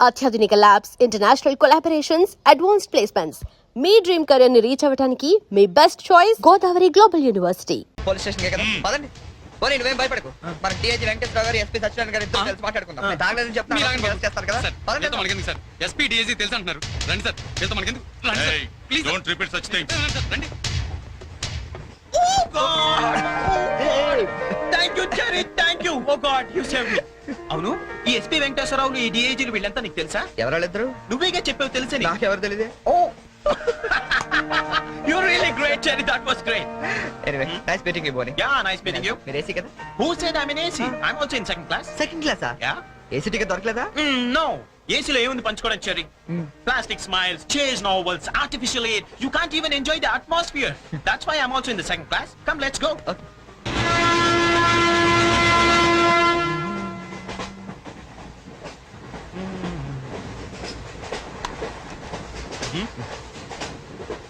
అత్యాధునిక labs, international collaborations, advanced placements. మీ dream career ని రీచ్ అవ్వడానికి మీ best choice Godavari global university. Police station కదా పదండి. పోనీ నువ్వేం భయపడకు. మన టీఐజీ వెంకటేశ్వర గారు, ఎస్పీ సత్యనారాయణ గారు ఇద్దరు కలిసి మాట్లాడుకుందాం. నేను తాగలేదని చెప్తాను చేస్తారు కదా. పదండి. మనకెందుకు సార్? ఎస్పీ డీఐజీ తెలుసు అంటున్నారు. రండి సార్, వెళ్తాం. మనకెందుకు? రండి sir, please don't repeat such things. రండి. Thank you Cherry, thank you. Oh god, you save me. అవును, ఈ ఎస్పీ వెంకటేశ్వరరావు, ఈ డీఐజీలు వీళ్ళంతా నీకు తెలుసా? ఎవరాళ్ళిద్దరు? నువ్వేగా చెప్పావు తెలుసని. నాకెవరు తెలియదే. Oh you really great Cherry, that was great. Anyway, nice meeting you Boni. Yeah, nice meeting you. మీరు ఏసీ కదా? Who said I mean AC? I am also in second class. Second క్లాసా? యా. ఏసీ టికెట్ దొరకలేదా? No. ఏసీలో ఏముంది పంచుకోవడం Cherry? Plastic smiles, chase novels, artificial air. You can't even enjoy the atmosphere. That's why I am also in the second class. Come, let's go.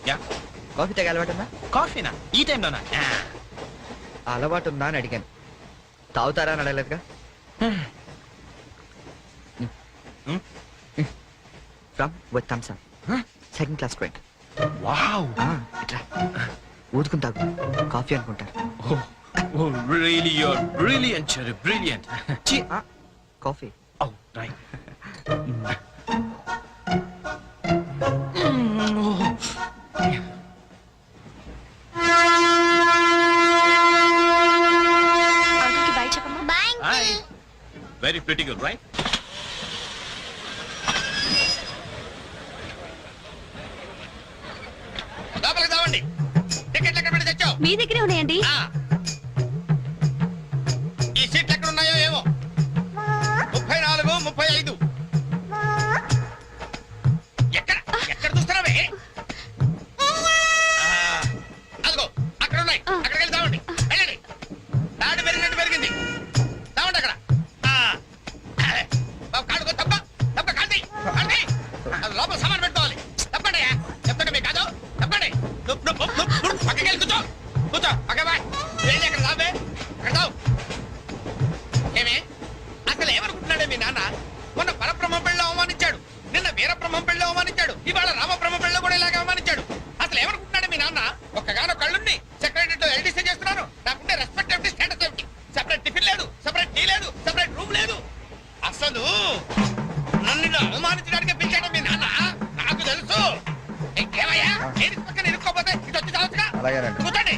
Yeah. Coffee తాగే అలవాటు ఉందా? కాఫీనా? ఈ టైంలోనా? అలవాటు ఉందా అని అడిగాను. తాగుతారా అని అడగలేదుగా. From with thumbs up. Second class friend. Wow. ఇట్లా ఊదుకుని తాగు. కాఫీ అనుకుంటారు. Oh, really, you're brilliant, Cherry, brilliant. Coffee. Oh, right. Hi. Very pretty girl, right? లోపలికి రావండి. టికెట్లు ఎక్కడ పెట్టి తెచ్చావు? మీ దగ్గరే ఉన్నాయండి. ఈ సీట్లు ఎక్కడ ఉన్నాయో ఏమో. 34, 35. ఎక్కడ ఎక్కడ చూస్తున్నావే? అదిగో అక్కడ ఉన్నాయి. అక్కడికి వెళ్ళి తావండి. వెళ్ళండి. తాడు పెరిగినట్టు పెరిగింది. తావండి అక్కడ. బాబు కాడుకో. తప్ప తప్ప కాంతి కాంతి. లోపల సామాన్ పెట్టుకోవాలి. తప్పండి. చెప్తాండి మీకు కాదు. తప్పండి. పక్కకి వెళ్ళి కూర్చో. కూర్చో. పక్క బాయ్. వెళ్ళి అక్కడ తావే. అక్కడ తావు. ఏమే అసలు ఏమనుకుంటున్నాడే మీ నాన్న? మొన్న పరబ్రహ్మం పెళ్ళి అవమానించాడు, నిన్న వీరబ్రహ్మం పెళ్ళి అవమానించాడు, ఇవాళ రామబ్రహ్మ పెళ్ళి కూడా ఇలాగే అవమానించాడు. అసలు ఏమనుకుంటున్నాడే మీ నాన్న? ఒక్కగానో కళ్ళుండి సెక్రటరీతో ఎల్డీసీ చేస్తున్నాను. నాకుంటే రెస్పెక్ట్ ఏమిటి, స్టేటస్ ఏమిటి? సెపరేట్ టిఫిన్ లేదు, సెపరేట్ టీ లేదు, సెపరేట్ రూమ్ లేదు. అసలు నన్ను అవమానించడానికి పిలిచాడు మీ నాన్న. నాకు తెలుసు. ఇంకేమయ్యా, నేను పక్కన ఇరుక్కోపోతే ఇటు వచ్చి చావచ్చుగా. కూర్చోండి.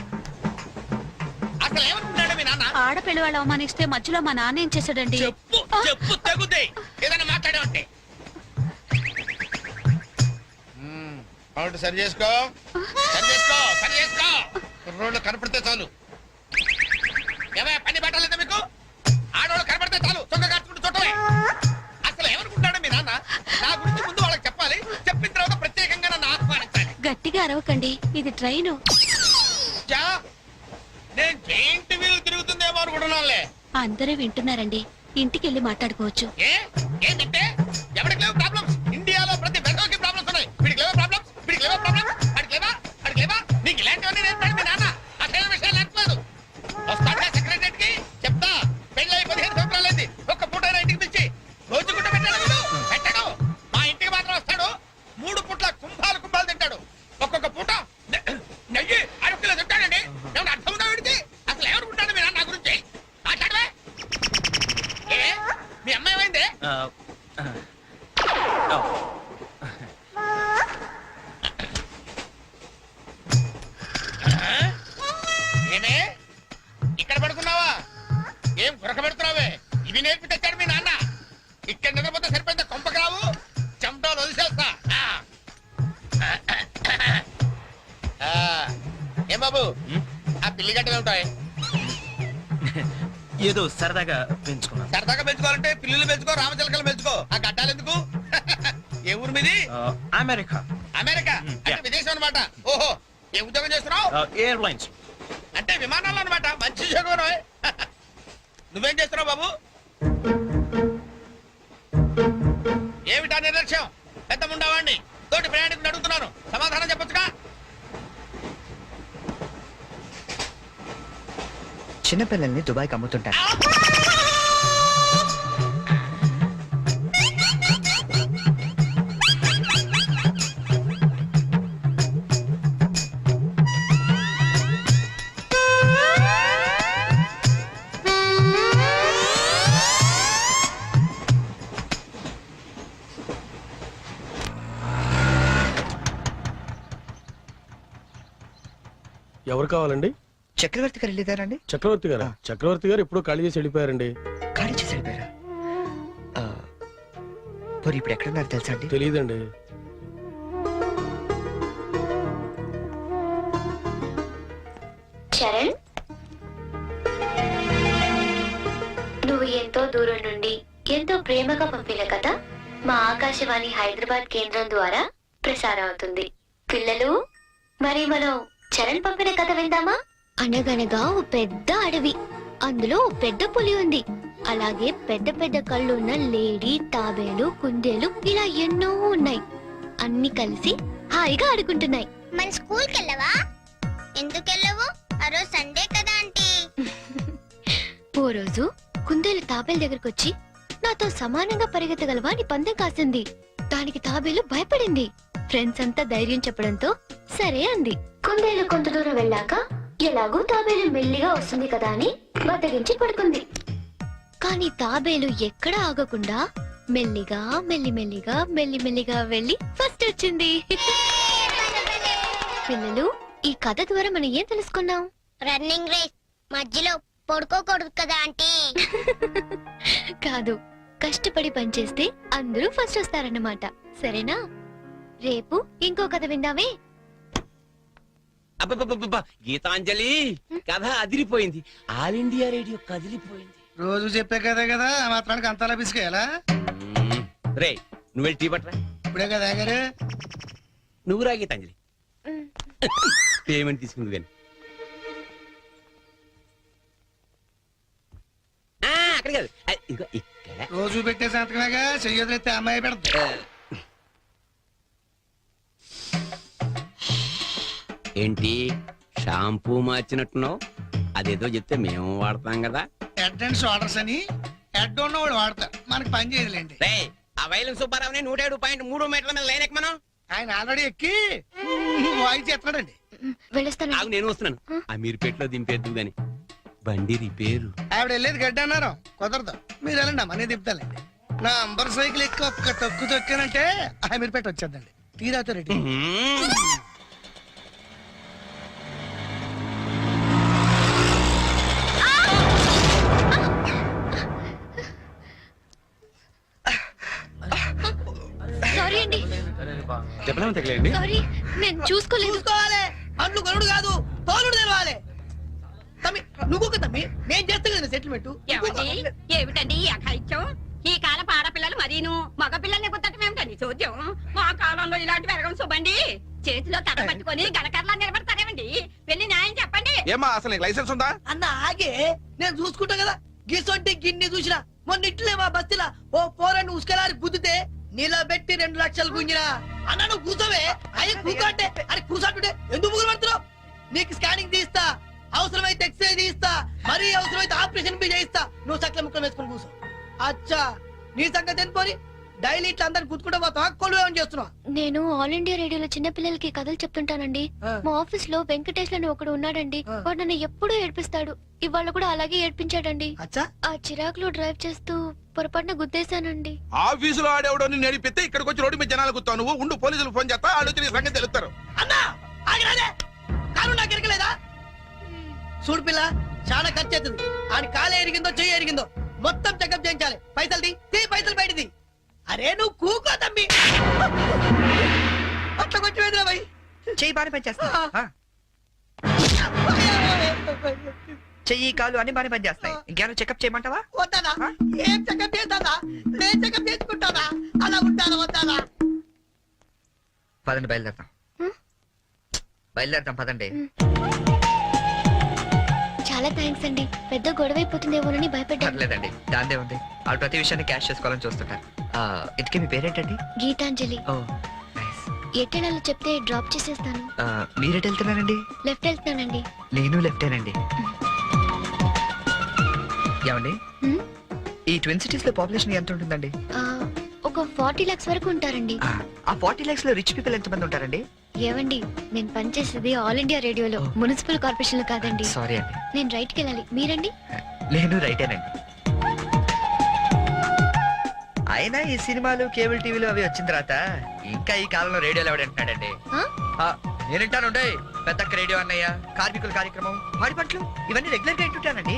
అసలు ఏమనుకుంటున్నాడు మీ నాన్న? ఆడపిల్ల వాళ్ళు అవమానిస్తే మధ్యలో మా నాన్న ఏం చేశాడండి? చెప్పు చెప్పు తెగుద్ది. ఏదైనా మాట్లాడావంటే అవును. సరి చేసుకో, సరి చేసుకో, సరి చేసుకో. రోడ్లు కనపడితే చాలు. ఏమయ్య, పని పట్టాలేదా మీకు? ఆడవాళ్ళు కనపడితే చాలు చొక్క కట్టుకుంటూ చుట్టమే. అసలు ఏమనుకుంటాడు మీ నాన్న? నా గురించి ముందు వాళ్ళకి చెప్పాలి. చెప్పిన తర్వాత ప్రత్యేకంగా నన్ను ఆహ్వానించాలి. గట్టిగా అరవకండి, ఇది ట్రైను. నేను జైంట్ వీల్ తిరుగుతుందేమో అనుకుంటున్నానులే. అందరూ వింటున్నారండి, ఇంటికి వెళ్ళి మాట్లాడుకోవచ్చు. ఏంటంటే ఎవరికి లేవు ప్రాబ్లమ్స్? ఇండియాలో ప్రతి బెంగోకి ప్రాబ్లమ్స్ ఉన్నాయి. వీడికి లేవా ప్రాబ్లమ్స్? వీడికి లేవా ప్రాబ్లమ్స్? అడిగి లేవా? అడిగి లేవా? నీకు ఇలాంటివన్నీ నేర్పాడు మీ నాన్న. అసలు విషయాలు నేర్పలేదు. వస్తాడా సెక్రటరీకి? చెప్తా. పెళ్ళి 15 సంవత్సరాలైంది. ఒక్క పూట ఇంటికి పిలిచి రోజు గుడ్డ పెట్టాడు. పెట్టాడు. మా ఇంటికి మాత్రం వస్తాడు. 3 పూట్ల కుంభాలు కుంభాలు తింటాడు. ఒక్కొక్క పూట నెయ్యి 6 కిలో తింటాడండి. ఏమన్నా అర్థం ఉందా వీడికి? అసలు ఏమనుకుంటాడు మీ నాన్న నా గురించి? మాట్లాడవే. మీ అమ్మాయి ఏమైంది? ఏమే ఇక్కడ పడుకున్నావా? ఏం గురక పెడుతున్నావే? ఇవి నేర్పి తెచ్చాడు మీ నాన్న. ఇక్కడ నిద్రపోతే సరిపోయింది. కొంపకి రావు, చెమటలు వదిలేస్తా. ఏం బాబు, ఆ పిల్లి గడ్డ ఉంటాయి? ఏదో సరదాగా పెంచుకున్నాను. సరదాగా పెంచుకోవాలంటే పిల్లులు పెంచుకో, రామచిలకలు పెంచుకో. ఆ గడ్డాలు ఎందుకు? ఏ ఊరు మీది? అమెరికా. అమెరికా అంటే విదేశం అనమాట. ఓహో, ఏ ఉద్యోగం చేస్తున్నావు? ఎయిర్లైన్స్. అంటే విమానాలు అనమాట. మంచి ఉద్యోగం. నువ్వేం చేస్తున్నావు బాబు? ఏమిటా నిర్లక్ష్యం? పెద్ద ఉండవాడిని తోటి ప్రయాణికుని అడుగుతున్నాను, సమాధానం చెప్పొచ్చుగా. చిన్నపిల్లల్ని దుబాయ్కి అమ్ముతుంటారు. ఎవరు కావాలండి? చక్రవర్తి గారు వెళ్ళేదారండి? చక్రవర్తి గారు. చక్రవర్తి గారు ఎప్పుడో ఖాళీ చేసి వెళ్ళిపోయారండి. ఖాళీ చేసి వెళ్ళిపోయారా? మరి ఇప్పుడు ఎక్కడున్నారు తెలుసా అండి? తెలియదండి. చరణ్, నువ్వు ఎంతో దూరం నుండి ఎంతో ప్రేమగా పంపిన కథ మా ఆకాశవాణి హైదరాబాద్ కేంద్రం ద్వారా ప్రసారం అవుతుంది. పిల్లలు, మరి మనం చరణ్ పంపిన కథ విందామా? అనగనగా ఓ పెద్ద అడవి, అందులో ఓ పెద్ద పులి ఉంది. అలాగే పెద్ద పెద్ద కళ్ళున్న లేడీ, తాబేలు, కుందేలు ఇలా ఎన్నో ఉన్నాయి. అన్ని కలిసి హాయిగా ఆడుకుంటున్నాయి. మన స్కూల్ కి వెళ్ళవా? ఎందుకు వెళ్ళవు? ఆ రోజు సండే కదా ఆంటీ. ఓ రోజు కుందేలు తాబేలు దగ్గరకు వచ్చి నాతో సమానంగా పరిగెత్తగలవా అని పందెం కాసింది. దానికి తాబేలు భయపడింది. ఫ్రెండ్స్ అంతా ధైర్యం చెప్పడంతో సరే అంది. కుందేలు కొంత దూరం వెళ్ళాక ఎలాగూ తాబేలు మెల్లిగా వస్తుంది కదా అని బద్దగించి పడుకుంది. కానీ తాబేలు ఎక్కడ ఆగకుండా మెల్లిగా మెల్లిమెల్లిగా మెల్లిమెల్లిగా వెళ్ళి ఫస్ట్ వచ్చింది. పిల్లలు, ఈ కథ ద్వారా మనం ఏం తెలుసుకున్నాం? రన్నింగ్ రేస్ మధ్యలో పడుకోకూడదు కదా ఆంటీ. కాదు, కష్టపడి పనిచేస్తే అందరూ ఫస్ట్ వస్తారన్నమాట. సరేనా? రేపు ఇంకో కథ విందామే. అబ్బబ్బబ్బబ్బ, గీతాంజలి కథ అదిరిపోయింది. ఆల్ ఇండియా రేడియో కదిలిపోయింది. రోజు చెప్పే కదే కదా, ఆ మాత్రానికి అంతలా పిసికేయాలా? రే, నువ్వు వెళ్ళి టీ పట్టరా. ఇప్పుడే కదా గారు. నువ్వు రా గీతాంజలి. పేమెంట్ తీసుకుంది కానీ అక్కడ కాదు, ఇదిగో ఇక్కడ. రోజు పెట్టే సంతకమేగా, చెయ్యొదిలేస్తే అమ్మాయి పెడతా. ఏంటి షాంపూ మార్చినట్టున్నావు? అదేదో చెప్తే మేము వాడతాం కదా. హెడ్ అండ్ షోల్డర్స్ అని హెడ్ ఉన్నవాడు వాడతారు, మనకి పని చేయదులేండి. రే, ఆ వైలం సుబ్బారావుని 107.3 మీటర్ల మీద లైన్ ఎక్కమను. ఆయన ఆల్రెడీ ఎక్కి వాయిస్ చేస్తున్నాడండి. వెళ్ళొస్తాను. ఆగు, నేను వస్తున్నాను. అమీర్పేటలో దింపేద్దు గాని బండి రిపేరు. ఆవిడ వెళ్ళేది గడ్డి అన్నారు, కుదరదు. మీరు వెళ్ళండి అమ్మా, నేను దింపుతానండి. నా అంబర్ సైకిల్ ఎక్కి ఒక్క తొక్కు తొక్కానంటే అమీర్పేట వచ్చేద్దండి. తీరాతో రెడ్డి. సారీ అండి, చెప్పలేమని తగిలేండి. సారీ, నేను చూసుకోలేదు. చూసుకోవాలి, అండ్లు గరుడు కాదు, తోలుడు తెలవాలి. తమ్మి నువ్వు తమ్మి, నేను చేస్తా కదా సెటిల్మెంట్. ఏమిటండి ఈ అఘాయిత్యం? ఈ కాలం ఆడపిల్లలు మరీను మగ పిల్లల్ని గుర్తటం ఏమిటండి చూద్దాం. మా కాలంలో ఇలాంటి వెరగం చూబండి. చేతిలో కథ పట్టుకొని గలకర్లా నిలబడతారేమండి? వెళ్ళి న్యాయం చెప్పండి. ఏమా అసలు నీకు లైసెన్స్ ఉందా? అన్న ఆగే, నేను చూసుకుంటా కదా. గిసొంటి గిన్ని చూసినా మొన్న ఇట్లే మా బస్తీలా ఓ పోరని ఉసుకలారి గుద్దితే నిలబెట్టి 2 లక్షలు గుంజినా. అన్న నువ్వు కూర్చోవే. అయ్యి కూర్చోంటే అరే కూర్చోంటుంటే ఎందుకు ముగ్గురు పడుతున్నావు? నీకు స్కానింగ్ తీస్తా, అవసరమైతే ఎక్స్రే తీస్తా, మరీ అవసరమైతే ఆపరేషన్ బి చేయిస్తా. నువ్వు చక్కల ముక్కలు వేసుకుని కూర్చో. అచ్చా, నీ సంగతి ఎందుకోని డైలీ ఇట్లా అందరిని గుర్తుకుంటా పోతావా? కొలు ఏమని చేస్తున్నావా? నేను ఆల్ ఇండియా రేడియోలో చిన్న పిల్లలకి కథలు చెప్తుంటానండి. మా ఆఫీస్ లో వెంకటేష్ అని ఒకడు ఉన్నాడండి. వాడు నన్ను ఎప్పుడూ ఏడ్పిస్తాడు. ఇవాళ కూడా అలాగే ఏడ్పించాడండి. అచ్చా, ఆ చిరాకులో డ్రైవ్ చేస్తూ పొరపాటున గుద్దేశానండి. ఆఫీసులో ఆడేవాడు నడిపితే ఇక్కడికి వచ్చి రోడ్డు మీద జనాలు గుర్తావు. నువ్వు ఉండు, పోలీసులు ఫోన్ చేస్తా, ఆలోచన సంగతి తెలుస్తారు. అన్నా ఆగిరాదే, కారు నాకు ఎరకలేదా? చూడు పిల్ల, చాలా ఖర్చు అవుతుంది. ఆడి కాలే ఎరిగిందో చెయ్యి ఎరిగిందో మొత్తం చెకప్ చేయించాలి. పైసలు తీ పైసలు బయటది. అరే నువ్వు కూకో తమ్మి, అట్లా కొట్టి వేదిరా భయ్. చెయ్యి బాగానే పనిచేస్తా, చెయ్యి కాలు అన్ని బాగానే పనిచేస్తాయి. ఇంకేమైనా చెకప్ చేయమంటావా? వద్దానా? ఏం చెకప్ చేస్తానా? నేను చెకప్ చేసుకుంటానా? అలా ఉంటానా వద్దానా? పదండి బయలుదేరతాం పదండి. చాలా థ్యాంక్స్ అండి. పెద్ద గొడవ అయిపోతుందేమోనని భయపడ్డాను. పర్లేదండి, దాందే ఉంది. వాళ్ళు ప్రతి విషయాన్ని క్యాష్ చేసుకోవాలని చూస్తుంటారు. ఇంతకీ మీ పేరేంటండి? గీతాంజలి. ఓ నైస్. ఎట్టెళ్ళాలో చెప్తే డ్రాప్ చేసేస్తాను. మీరెట్ వెళ్తున్నారండి? లెఫ్ట్ వెళ్తున్నానండి. నేను లెఫ్టేనండి. ఏమండి, హ్మ్? ఈ ట్విన్ సిటీస్ లో పాపులేషన్ ఎంత ఉంటుందండి? ఒక 40 lakhs వరకు ఉంటారండి. ఆ 40 lakhs లో రిచ్ పీపుల్ ఎంత మంది ఉంటారండి? ఏవండి, నేను పనిచేసేది ఆల్ ఇండియా రేడియోలో, మున్సిపల్ కార్పొరేషన్ లో కాదండి. సారీ అండి. నేను రైట్కి వెళ్ళాలి. మీరండి? నేను రైటేనండి. అయినా ఈ సినిమాలు కేబుల్ టీవీలు అవి వచ్చిన తర్వాత ఇంకా ఈ కాలంలో రేడియోలు ఎవడంటున్నాడండి? నేనంటాను పెద్దక్క రేడియో అన్నయ్య, కార్మికుల కార్యక్రమం, పాడి పంటలు ఇవన్నీ రెగ్యులర్ గా వింటుంటానండి.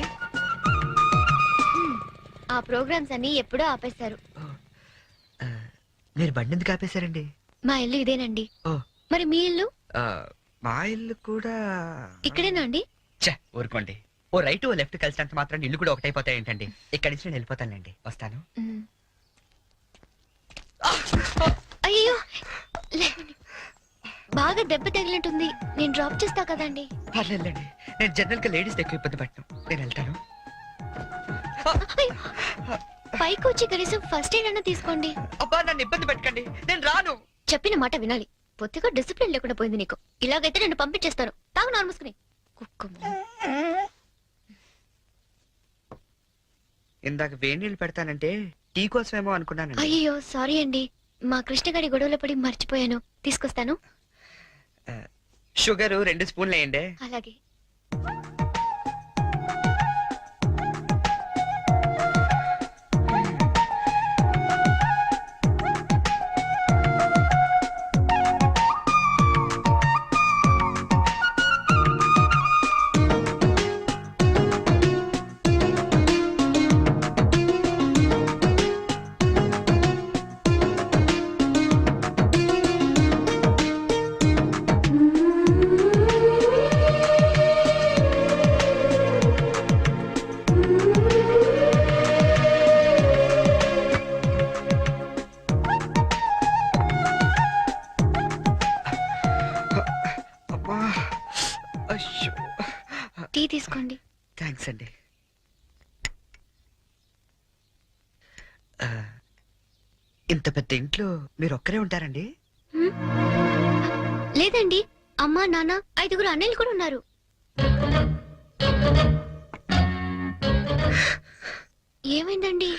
ఆ ప్రోగ్రామ్స్ అన్ని ఎప్పుడో ఆపేశారు. మీరు బండి ఎందుకు ఆపేశారండి? మా ఇల్లు ఇదేనండి. ఓ. మరి మీ ఇల్లు? మా ఇల్లు కూడా ఇక్కడేనా అండి? ఊరుకోండి. ఓ రైట్ ఓ లెఫ్ట్ కలిసినంత మాత్రం ఇల్లు కూడా ఒకటైపోతాయి ఏంటండి? ఇక్కడి నుంచి నేను వెళ్ళిపోతానండి. వస్తాను. అయ్యో లేవండి. బాగా దెబ్బ తగిలినట్టుంది. నేను డ్రాప్ చేస్తా కదండి. పర్లేదండి, నేను జనరల్ గా లేడీస్ ఎక్కువ ఇబ్బంది పట్టను. నేను వెళ్తాను. పైకి వచ్చి కనీసం ఫస్ట్ ఎయిడ్ అన్న తీసుకోండి. అబ్బా నన్ను ఇబ్బంది పెట్టకండి, నేను రాను. చెప్పిన మాట వినాలి. పొత్తిగా డిసిప్లిన్ లేకుండా పోయింది నీకు. ఇలాగైతే నేను పంపించేస్తాను. తాగు నారు మూసుకుని. కుక్క. ఇందాక వేడి నీళ్ళు పెడతానంటే టీ కోసమేమో అనుకున్నానండి. అయ్యో సారీ అండి. మా కృష్ణ గారి గొడవలో పడి మర్చిపోయాను. తీసుకొస్తాను. షుగర్ 2 స్పూన్లు వేయండి. అలాగే. టీ తీసుకోండి. థ్యాంక్స్ అండి. ఇంత పెద్ద ఇంట్లో మీరు ఒక్కరే ఉంటారండి? లేదండి, అమ్మా నాన్న 5 అన్నయ్యలు కూడా ఉన్నారు. ఏమైందండి?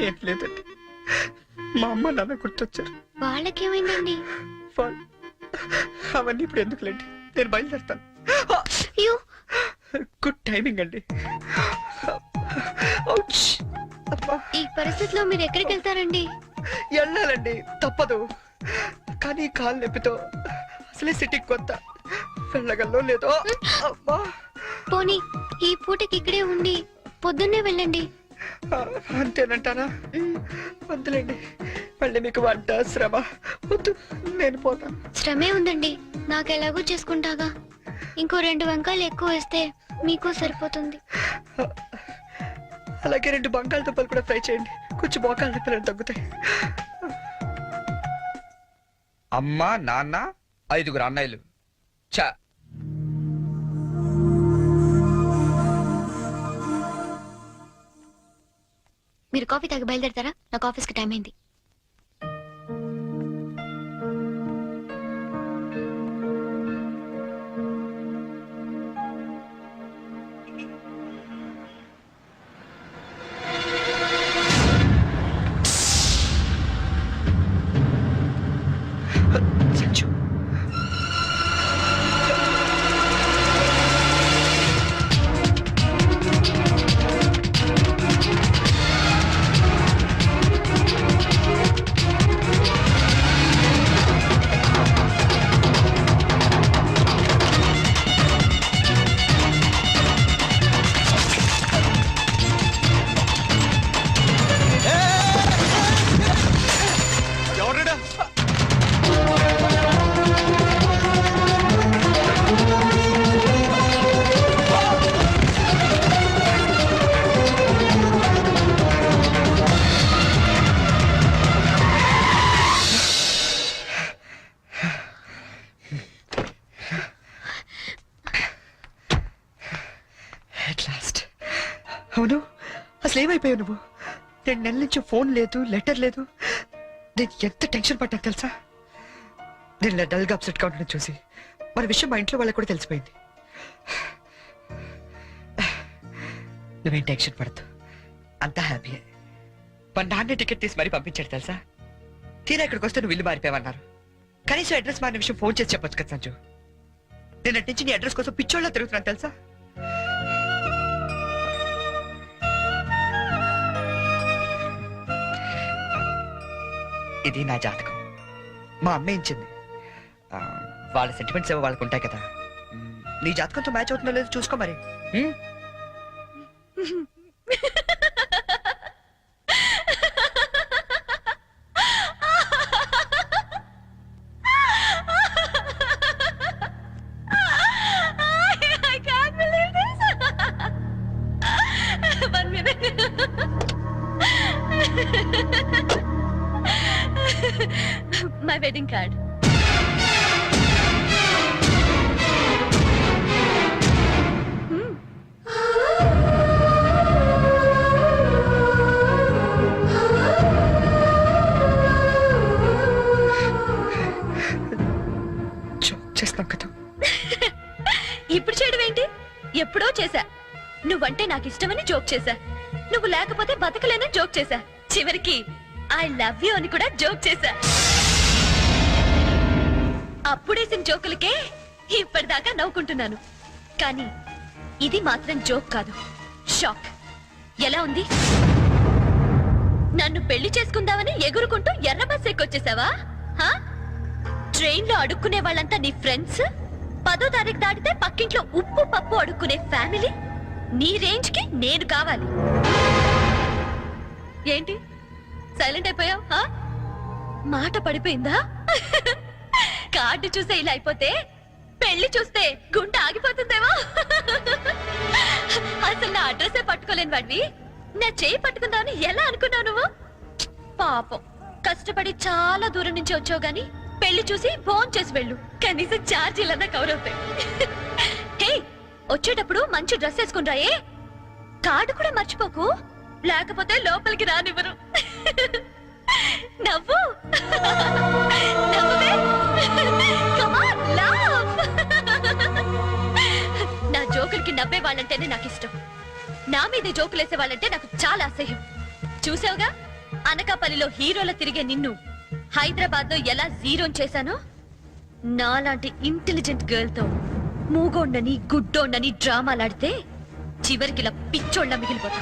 ఏం లేదండి, మా అమ్మ నాన్న గుర్తొచ్చారు. వాళ్ళకేమైందండి? అవన్నీ ఇప్పుడు ఎందుకులేండి, నేను బయలుదేరుతాను. అయ్యో గుడ్ టైమింగ్ అండి. ఈ పరిస్థితిలో మీరు ఎక్కడికి వెళ్తారండి? వెళ్ళాలండి, తప్పదు. కానీ కాలు నొప్పితో అసలే సిటీకి కొత్త, వెళ్ళగల్లో లేదో. పోనీ ఈ పూటకి ఇక్కడే ఉండి పొద్దున్నే వెళ్ళండి. అంతేనంటారా? వద్దులేండి, మళ్ళీ మీకు వంట శ్రమ వద్దు, నేను పోతాను. శ్రమే ఉందండి, నాకెలాగో చేసుకుంటాగా. ఇంకో 2 వంకాయలు ఎక్కువ వేస్తే మీకు సరిపోతుంది. అలాగే 2 బంగాళదుంపలు కూడా ఫ్రై చేయండి, కొంచెం మోకాళ్ళ నొప్పులు తగ్గుతాయి. అమ్మ నాన్న 5 అన్నయ్యలు. చా మీరు కాఫీ తాగి బయలుదేరతారా? నాకు ఆఫీస్కి టైం అయింది. అవును, అసలు ఏమైపోయావు నువ్వు? 2 నెలల నుంచి ఫోన్ లేదు, లెటర్ లేదు. నేను ఎంత టెన్షన్ పడ్డా తెలుసా? నేను ఇలా డల్గా అప్సెట్గా ఉండడం చూసి మన విషయం మా ఇంట్లో వాళ్ళకి కూడా తెలిసిపోయింది. నువ్వేం టెన్షన్ పడద్దు, అంతా హ్యాపీయే. మా నాన్న టికెట్ తీసి మరీ పంపించాడు తెలుసా? తీరా ఇక్కడికి వస్తే నువ్వు ఇల్లు మారిపోయావన్నారు. కనీసం అడ్రస్ మారిన విషయం ఫోన్ చేసి చెప్పొచ్చు కదా సంజు. నేను అటు నుంచి నీ అడ్రస్ కోసం పిచ్చోళ్ళ తిరుగుతున్నాను తెలుసా? ఇది నా జాతకం, మా అమ్మ ఇచ్చింది. వాళ్ళ సెంటిమెంట్స్ ఏవో వాళ్ళకు ఉంటాయి కదా. నీ జాతకంతో మ్యాచ్ అవుతుందో లేదో చూసుకో మరి. I can't believe this. One minute. My wedding card. చేస్తాం కదా. ఇప్పుడు చేయడం ఏంటి? ఎప్పుడో చేశా. నువ్వంటే నాకు ఇష్టమని జోక్ చేశా. నువ్వు లేకపోతే బతకలేనని జోక్ చేశా. చివరికి ఐ లవ్ యూ అని కూడా జోక్ చేశా. అప్పుడేసిన జోకులకే ఇప్పటిదాకా నవ్వుకుంటున్నాను. కానీ ఇది మాత్రం జోక్ కాదు, షాక్. ఎలా ఉంది? నన్ను పెళ్లి చేసుకుందామని ఎగురుకుంటూ ఎర్ర బస్ ఎక్కొచ్చేసావా? ట్రైన్ లో అడుక్కునే వాళ్ళంతా నీ ఫ్రెండ్స్, 10వ తారీఖు దాటితే పక్కింట్లో ఉప్పు పప్పు అడుక్కునే ఫ్యామిలీ. నీ రేంజ్ కి నేను కావాలి. ఏంటి సైలెంట్ అయిపోయావు? మాట పడిపోయిందా? కార్డు చూసే ఇలా అయిపోతే పెళ్లి చూస్తే గుండె ఆగిపోతుందేమో. అసలు నా అడ్రస్సే పట్టుకోలేని వాడివి నా చేయి పట్టుకుందామని ఎలా అనుకున్నావు నువ్వు? పాపం, కష్టపడి చాలా దూరం నుంచి వచ్చావు గాని పెళ్లి చూసి ఫోన్ చేసి వెళ్ళు, కనీసం ఛార్జీలన్నా కవర్ అవుతాయి. హే, వచ్చేటప్పుడు మంచి డ్రెస్ వేసుకుని రాయే. కార్డు కూడా మర్చిపోకు, లేకపోతే లోపలికి రానివ్వరు. నవ్వు నవ్వే. Come on, laugh. నా జోకులకి నవ్వే వాళ్ళంటేనే నాకు ఇష్టం. నా మీద జోకులు వేసే వాళ్ళంటే నాకు చాలా అసహ్యం. చూసావుగా, అనకాపల్లిలో హీరోల తిరిగే నిన్ను హైదరాబాద్ లో ఎలా జీరో చేశానో. నాలాంటి ఇంటెలిజెంట్ గర్ల్ తో మూగోండని గుడ్డోండని డ్రామాలాడితే చివరికి ఇలా పిచ్చోళ్ళ మిగిలిపోతా.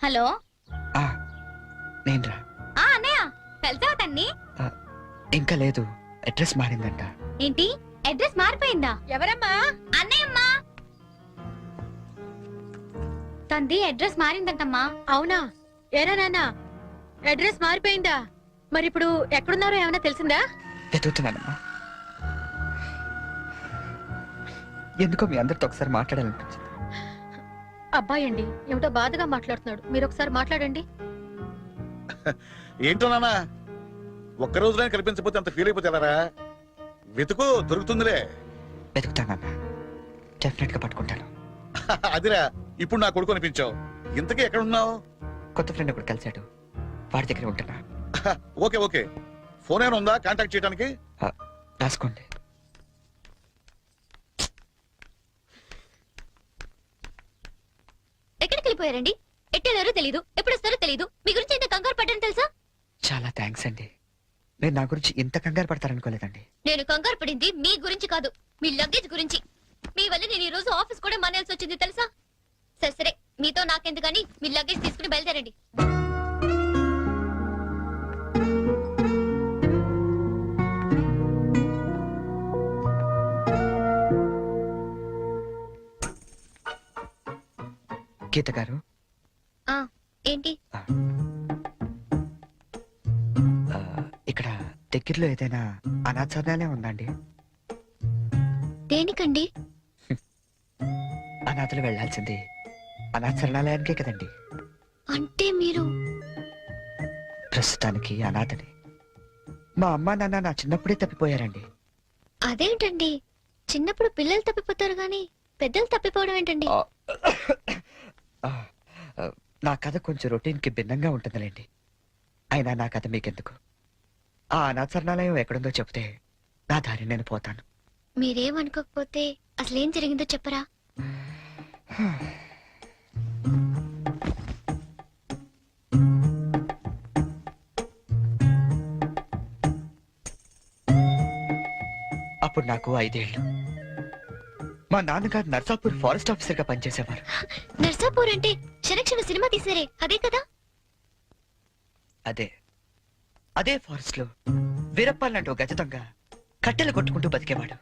హలో, నేనురా. అన్నయ్య కలిసావా తన్ని? ఇంకా లేదు, అడ్రస్ మారిందంట. ఏంటి, అడ్రస్ మారిపోయిందా? ఎవరమ్మా? అన్నయ్యమ్మా. తంది అడ్రస్ మారిందంటమ్మా. అవునా? ఏరా నాన్న, అడ్రస్ మారిపోయిందా? మరి ఇప్పుడు ఎక్కడున్నారో ఏమైనా తెలిసిందా? వెతుకుతున్నానమ్మా. ఎందుకో మీ అందరితో ఒకసారి మాట్లాడాలనిపించింది. అబ్బాయి అండి, ఏమిటో బాధగా మాట్లాడుతున్నాడు. మీరు ఒకసారి మాట్లాడండి. ఏంటో నాన్న, ఒక్క రోజులో కనిపించకపోతే అంత ఫీల్ అయిపోతే ఎలారా? వెతుకు, దొరుకుతుందిలే. వెతుకుతానన్నా, డెఫినెట్ గా పట్టుకుంటాను. అదిరా, ఇప్పుడు నా కొడుకు అనిపించావు. ఇంతకీ ఎక్కడ ఉన్నావు? కొత్త ఫ్రెండ్ ఒకటి కలిశాడు, వాడి దగ్గర ఉంటున్నా. ఓకే ఓకే, ఫోన్ ఏమైనా ఉందా కాంటాక్ట్ చేయడానికి? రాసుకోండి. ఎక్కడికి వెళ్ళిపోయారండి? ఎట్టెళ్ళారో తెలీదు, ఎప్పుడు వస్తారో తెలీదు. మీ గురించి ఎంత కంగారు పడ్డాను తెలుసా? చాలా థ్యాంక్స్ అండి. మీరు నా గురించి ఇంత కంగారు పడతారనుకోలేదండి. నేను కంగారు పడింది మీ గురించి కాదు, మీ లగేజ్ గురించి. మీ వల్ల నేను ఈ రోజు ఆఫీస్ కూడా మానేయాల్సి వచ్చింది తెలుసా? సరే సరే, మీతో నాకెందుకని మీ లగేజ్ తీసుకుని బయలుదేరండి. గీత గారు, ఏంటి? ఇక్కడ దగ్గరలో ఏదైనా అనాథాలయం ఉందండి? దేనికండి? అనాథలు వెళ్లాల్సింది అనాథరణాలయానికే కదండి. అంటే మీరు ప్రస్తుతానికి అనాథని. మా అమ్మా నాన్న నా చిన్నప్పుడే తప్పిపోయారండి. అదేంటండి, చిన్నప్పుడు పిల్లలు తప్పిపోతారు గాని పెద్దలు తప్పిపోవడం ఏంటండి? నా కథ కొంచెం రొటీన్ కి భిన్నంగా ఉంటుందిలేండి. అయినా నా కథ మీకెందుకు? ఆ అనాథరణాలయం ఎక్కడుందో చెప్తే నా దారి నేను పోతాను. మీరేమనుకోకపోతే అసలేం జరిగిందో చెప్పరా? అప్పుడు నాకు 5 ఏళ్ళు. మా నాన్నగారు నర్సాపూర్ ఫారెస్ట్ ఆఫీసర్ గా పనిచేసేవారు. నర్సాపూర్ అంటే క్షణ సినిమా తీసారే అదే కదా? అదే ఫారెస్ట్ లో వీరప్పాలంటూ గజతంగా కట్టెలు కొట్టుకుంటూ బతికేవాడు.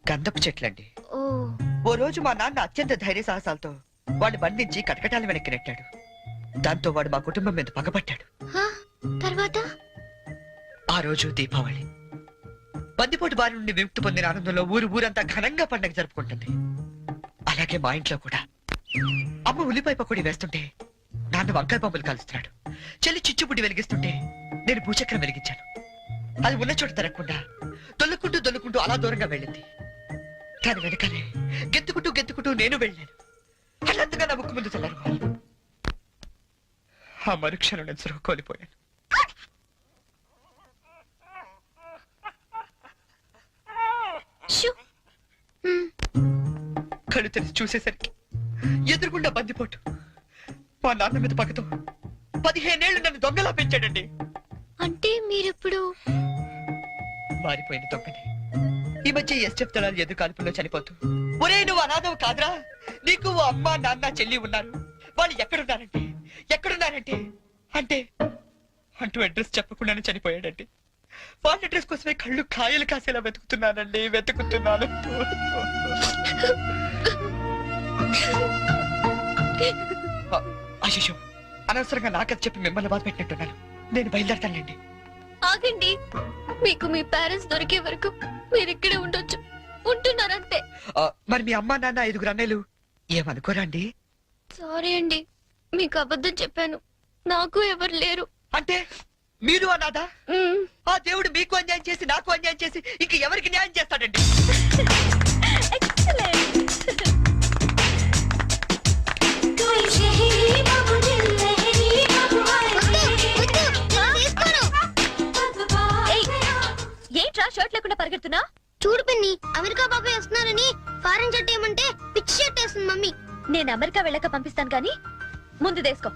గంధపు చెట్లండి. ఓ రోజు మా నాన్న అత్యంత ధైర్య సాహసాలతో వాడు బంధించి కటకటాల వెనక్కి నెట్టాడు. దాంతో వాడు మా కుటుంబం మీద పగబట్టాడు. తర్వాత ఆ రోజు దీపావళి. బందిపోటు బారి నుండి విముక్తి పొందిన ఆనందంలో ఊరంతా ఘనంగా పండగ జరుపుకుంటుంది. అలాగే మా ఇంట్లో కూడా అమ్మ ఉల్లిపాయ పకోడీ వేస్తుంటే నాన్న వంకాయ పంపులు కాలుస్తున్నాడు. చెల్లి చిచ్చుబుడ్డి వెలిగిస్తుంటే నేను భూచక్రం వెలిగించాను. అది ఉన్న చోట తిరగకుండా దొల్లుకుంటూ అలా దూరంగా వెళ్ళింది. దాని వెనకాలే గెత్తుకుంటూ నేను వెళ్ళాను. అన్నంతగా నా ముక్కు ముందు చల్లారు. ఆ మరుక్షణం నేను సురుగు కోల్పోయాను. కళ్ళు తెరిచి చూసేసరికి ఎదురుగుండా బందిపోటు. మా నాన్న మీద పక్కతో 15 ఏళ్ళు నన్ను దొంగలా పెంచాడండి. అంటే మీరిప్పుడు మారిపోయిన దొంగని. ఈ మధ్య ఎస్ఎఫ్ దళాలు ఎదురు కాల్పుల్లో చనిపోతూ, ఒరే నువ్వు అనాథవు కాదురా, నీకు ఓ అమ్మ నాన్న చెల్లి ఉన్నారు, వాళ్ళు ఎక్కడున్నారంటే అంటే అంటూ అడ్రస్ చెప్పకుండానే చనిపోయాడండి. వాళ్ళ అడ్రస్ కోసమే కళ్ళు కాయలు కాసేలా వెతుకుతున్నాను. అశిషు, అనవసరంగా నాకది చెప్పి మిమ్మల్ని బాధ పెట్టినట్టున్నాను. నేను బయలుదేరతానండి. ఆగండి, మీకు మీ పేరెంట్స్ దొరికే వరకు మీరు ఇక్కడే ఉండొచ్చు. ఉంటున్నారంతే. మరి మీ అమ్మా నాన్న 5 అన్నయ్యలు ఏమనుకోరా అండి? సారీ అండి, మీకు అబద్ధం చెప్పాను. నాకు ఎవరు లేరు. అంటే మీరు అనాథా? ఆ దేవుడు మీకు అన్యాయం చేసి నాకు అన్యాయం చేసి ఇంక ఎవరికి న్యాయం చేస్తాడండి? ఏంట్రా షర్ట్ లేకుండా పరిగెడుతున్నా? చూడు పిన్ని, అమెరికా బాబాయ్ వస్తున్నారని ఫారెన్ షర్ట్ ఏమంటే పిచ్చి షర్ట్ వేస్తుంది మమ్మీ. నేను అమెరికా వెళ్ళక పంపిస్తాను గాని ముందు దేసుకో.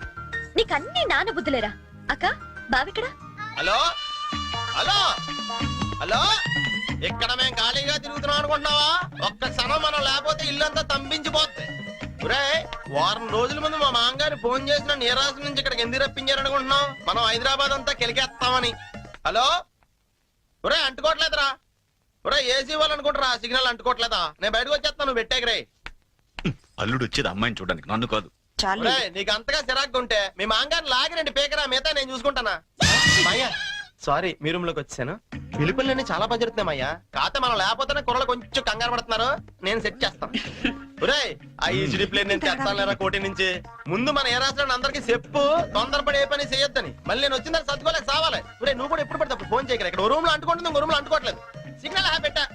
నీకన్నీ నాన్న బుద్ధులేరా? అక్క బావిక్కడ? హలో హలో హలో, ఇక్కడ మేము ఖాళీగా తిరుగుతున్నాం అనుకుంటున్నావా? ఒక్క క్షణం మనం లేకపోతే ఇల్లంతా తంపించిపోద్ది. వారం రోజుల ముందు మా మామగారు ఫోన్ చేసిన నీరాజు నుంచి ఇక్కడికి ఎందుకు రప్పించారనుకుంటున్నాం? మనం హైదరాబాద్ అంతా కెలికేస్తామని. హలో ఒరే, అంటుకోవట్లేదురా. ఒరే, ఏసీ వాళ్ళు అనుకుంటారా సిగ్నల్ అంటుకోవట్లేదా? నేను బయటకు వచ్చేస్తాను, నువ్వు పెట్టేకరే. అల్లుడు వచ్చేది అమ్మాయిని చూడడానికి, నన్ను కాదు. నీకు అంతగా చిరాకు ఉంటే మీ మాంగారిని లాగిరండి పేకరా, మిగతా నేను చూసుకుంటానా. మాయ్యా సారీ, మీ రూమ్ లోకి వచ్చాను. పిలుపులన్నీ చాలా పని జరుగుతున్నాయి మాయ్యా. కాకపోతే మనం లేకపోతేనే కుర్రలు కొంచెం కంగారు పడుతున్నారు. నేను సెట్ చేస్తాను. ఒరే, ఆ ఈజీ ప్లేన్ నేను తెస్తాను కోటి నుంచి. ముందు మన ఏ రాష్ట్రాన్ని అందరికీ చెప్పు, తొందరపడి ఏ పని చేయొద్దని. మళ్ళీ నేను వచ్చిందని సర్దుకోలేక సావాలి. ఒరే, నువ్వు కూడా ఎప్పుడు పడితే ఫోన్ చేయగలరు. ఇక్కడ రూమ్ లో అంటుకుంటుంది, ఇంకో రూమ్ లో అంటుకోవట్లేదు. సిగ్నల్ పెట్టా.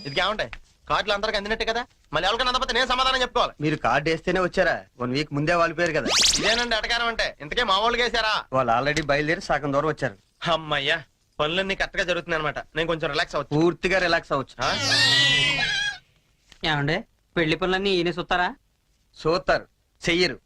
ఇది ఏముంటాయి కార్డులు అందరికి అందినట్టే కదా. మళ్ళీ ఎవరికైనా అందకపోతే నేను సమాధానం చెప్పుకోవాలి. మీరు కార్డు వేస్తేనే వచ్చారా? 1 వీక్ ముందే వాళ్ళు పేరు కదా. ఇదేనండి అటకారం అంటే. ఇంతకే మా వాళ్ళు వేసారా? వాళ్ళు ఆల్రెడీ బయలుదేరి సగం దూరం వచ్చారు. అమ్మయ్యా, పనులన్నీ కరెక్ట్ గా జరుగుతున్నాయి అనమాట. నేను కొంచెం రిలాక్స్ అవచ్చు. పూర్తిగా రిలాక్స్ అవచ్చు. ఏమండే, పెళ్లి పనులన్నీ ఈయన చూస్తారా? చూస్తారు, చెయ్యరు.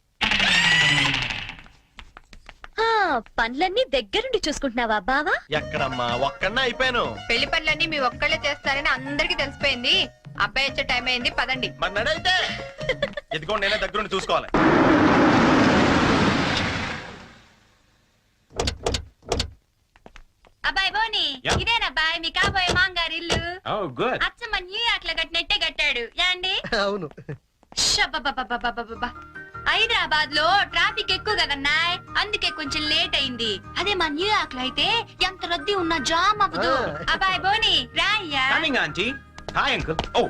పనులన్నీ దగ్గరుండి చూసుకుంటున్నావా బావా? ఎక్కడమ్మా ఒక్కడనే అయిపోయాను. పెళ్లి పనులన్నీ మీ ఒక్కళ్ళే చేస్తారని అందరికి తెలిసిపోయింది. అబ్బాయి వచ్చే టైం అయింది, పదండి. మరి నడైతే ఎదుకోండి, నేనే దగ్గరుండి చూసుకోవాలి. అబ్బాయి బోని, Yeah. ఇదేనబ్బాయి మీ కాబోయే మాంగారు ఇల్లు. ఓ గుడ్. అచ్చమ్మ న్యూయార్క్ లో కట్టినట్టే కట్టాడు యాండి. అవును. షబ్బబ్బబ్బబ్బబ్బబ్బబ్బ. హైదరాబాద్ లో ట్రాఫిక్ ఎక్కువ కదన్నాయ్, అందుకే కొంచెం లేట్ అయింది. అదే మా న్యూయార్క్ లో అయితే ఎంత రద్దీ ఉన్నా జామ్ అవ్వదు. అబ్బాయి బోని రాయ్యా. Coming aunty. Hi uncle. Oh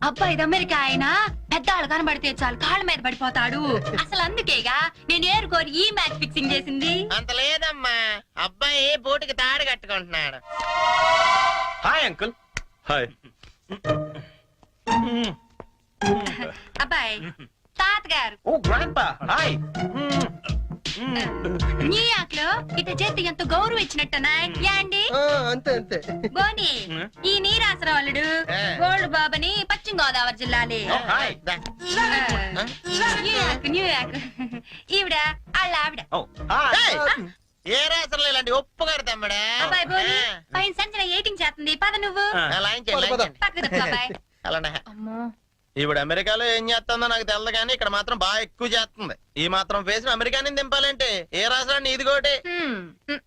అబ్బాయి ఇది అమెరికా ఆయన, పెద్దాళ్ళు కనబడితే చాలు కాళ్ళ మీద పడిపోతాడు. అసలు అందుకేగా నేను ఏరుకోరి ఈ మ్యాచ్ ఫిక్సింగ్ చేసింది. అంత లేదమ్మా, అబ్బాయి బోటుకి తాడు కట్టుకుంటున్నాడు. Hi uncle. హాయ్. అబ్బాయి తాతగారు ఓ గ్రాండ్పా. హాయ్. న్యూయార్క్ లో ఇట చేతి ఎంత గౌరవం ఇచ్చినట్టనా యాండి. అంతే అంతే. బోని ఈ నీరాసరాలుడు గోల్డ్ బాబని పశ్చిమ గోదావరి జిల్లాలే. హాయ్. New York New York. ఈవిడ వాళ్ళ ఆవిడ. ఓ హాయ్. ఏ రాత్రులు ఇలాంటి ఒప్పు కడతామ్మడా. అబ్బాయి బోని పైన సంచన ఎయిటింగ్ చేస్తుంది, పద నువ్వు పక్కకు తప్పు అబ్బాయి. అలానే అమ్మో ఇప్పుడు అమెరికాలో ఏం చేస్తుందో నాకు తెలదు కానీ ఇక్కడ మాత్రం బాగా ఎక్కువ చేస్తుంది. ఈ మాత్రం ఫేస్ అమెరికా నుంచి దింపాలంటే ఏ రాష్ట్రాన్ని ఇది కోటి.